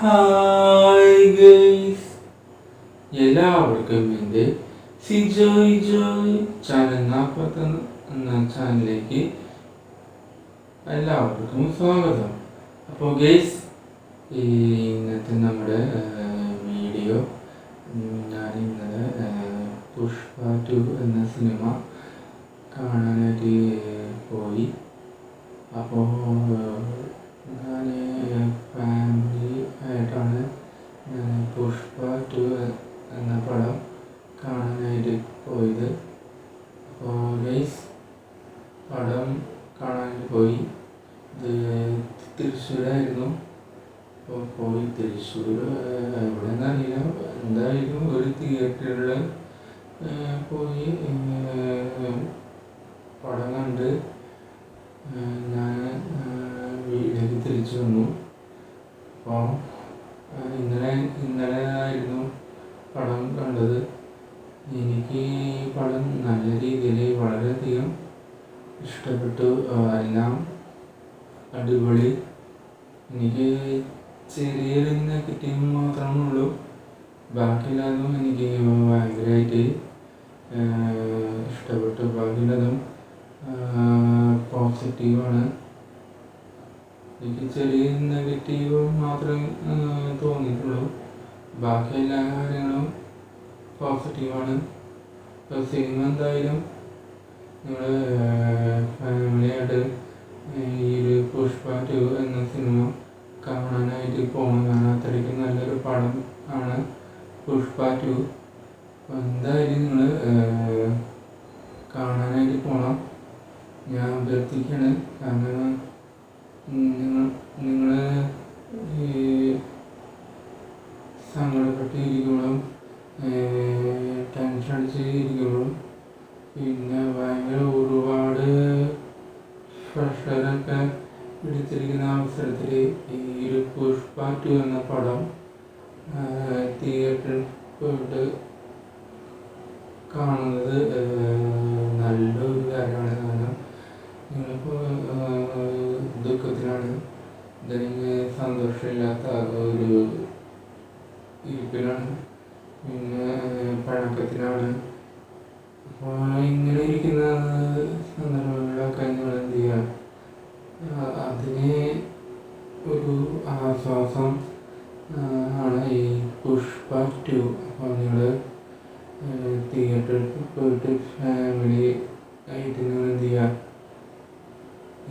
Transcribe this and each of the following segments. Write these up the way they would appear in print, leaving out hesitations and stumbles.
Hi guys, എല്ലാവർക്കും എൻ്റെ Joy channel 41 എന്ന ചാനലിലേക്ക് എല്ലാവർക്കും സ്വാഗതം. അപ്പോൾ ഗൈസ്, ഇന്നത്തെ നമ്മുടെ വീഡിയോ ഞാൻ ഇന്നലെ പുഷ്പ 2 എന്ന സിനിമ കാണാനായിട്ട് പോയി. അപ്പോൾ ഞാൻ ഫാമിലി ആയിട്ടാണ് ഞാൻ പുഷ്പ 2 എന്ന പടം കാണാനായിട്ട് പോയത്. അപ്പോൾ ഗൈസ്, പടം കാണാനായിട്ട് പോയി. ഇത് തൃശ്ശൂരായിരുന്നു. അപ്പോൾ പോയി തൃശ്ശൂർ എവിടെ നിന്നറിയില്ല, എന്തായാലും ഒരു തിയേറ്ററിൽ പോയി പടം കണ്ട് ഞാൻ വീട്ടിലേക്ക് തിരിച്ചു വന്നു. അപ്പോൾ ഇന്നലെ ആയിരുന്നു പടം കണ്ടത്. എനിക്ക് ഈ പടം നല്ല രീതിയിൽ വളരെയധികം ഇഷ്ടപ്പെട്ടു. എല്ലാം അടിപൊളി. എനിക്ക് ചെറിയൊരു നെഗറ്റീവ് മാത്രമേ ഉള്ളൂ, ബാക്കിയുള്ളതും എനിക്ക് ഭയങ്കരമായിട്ട് ഇഷ്ടപ്പെട്ടു. ബാക്കിയുള്ളതും പോസിറ്റീവാണ്. എനിക്ക് ചെറിയ നെഗറ്റീവ് മാത്രമേ തോന്നിയിട്ടുള്ളൂ, ബാക്കി എല്ലാ കാര്യങ്ങളും പോസിറ്റീവാണ്. ഇപ്പോൾ സിനിമ എന്തായാലും നിങ്ങൾ ഫാമിലിയായിട്ട് ഈ ഒരു പുഷ്പ 2 എന്ന സിനിമ കാണാനായിട്ട് പോകണം. കാരണം അത്രയ്ക്ക് നല്ലൊരു പടം ആണ് പുഷ്പ 2. അപ്പോൾ എന്തായാലും നിങ്ങൾ കാണാനായിട്ട് പോകണം, ഞാൻ അഭ്യർത്ഥിക്കുകയാണ്. കാരണം നിങ്ങൾ സങ്കടപ്പെട്ടിരിക്കുമ്പോഴും ടെൻഷൻ അടിച്ചിരിക്കുമ്പോഴും പിന്നെ ഭയങ്കര ഒരുപാട് പ്രഷറൊക്കെ എടുത്തിരിക്കുന്ന അവസരത്തിൽ ഈ ഒരു പുഷ്പ 2 എന്ന പടം തിയേറ്ററിൽ പോയിട്ട് കാണുന്നത് നല്ലൊരു കാര്യമാണ്. കാരണം നിങ്ങളിപ്പോൾ ദുഃഖത്തിലാണ്, അല്ലെങ്കിൽ സന്തോഷമില്ലാത്ത ഒരു ഇരിപ്പിലാണ്, പിന്നെ പഴക്കത്തിലാണ്. അപ്പോൾ ഇങ്ങനെ ഇരിക്കുന്ന സന്ദർഭങ്ങളിലൊക്കെ നിങ്ങൾ എന്ത് ചെയ്യുക, അതിന് ഒരു ആശ്വാസം ആണ് ഈ പുഷ്പ 2. അപ്പോൾ നിങ്ങൾ തിയേറ്ററിൽ പോയിട്ട് ഫാമിലി ആയിട്ട് നിങ്ങൾ എന്ത് ചെയ്യുക,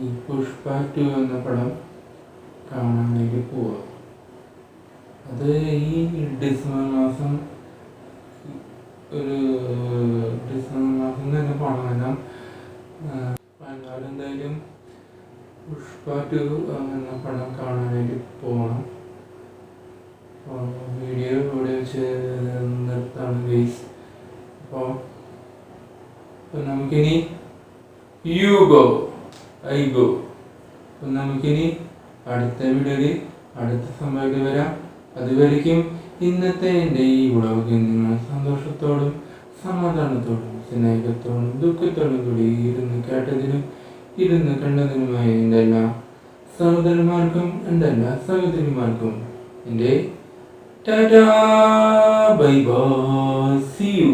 ഈ പുഷ്പ 2 എന്ന പടം കാണാനായിട്ട് പോവുക. അത് ഈ ഡിസംബർ മാസം തന്നെ പോകണം. കാരണം എന്തായാലും പുഷ്പ 2 എന്ന പടം കാണാനായിട്ട് പോകണം. വീഡിയോ ഇവിടെ വെച്ച് നിർത്താണ് ഗൈസ്. അപ്പോൾ നമുക്കിനി നമുക്കിനി അടുത്ത വീഡിയോയിൽ അടുത്ത സംഭവത്തിൽ വരാം. അതുവരയ്ക്കും ഇന്നത്തെ എൻ്റെ ഈ വ്ളോഗ് നിങ്ങൾ സന്തോഷത്തോടും സമാധാനത്തോടും സ്നേഹത്തോടും ദുഃഖത്തോടും കൂടി ഇരുന്ന് കണ്ടതിനുമായി എൻ്റെ എല്ലാ സഹോദരന്മാർക്കും എൻ്റെ എല്ലാ സഹോദരിമാർക്കും എൻ്റെ ടാറ്റാ, ബൈ ബൈ, സീ യു.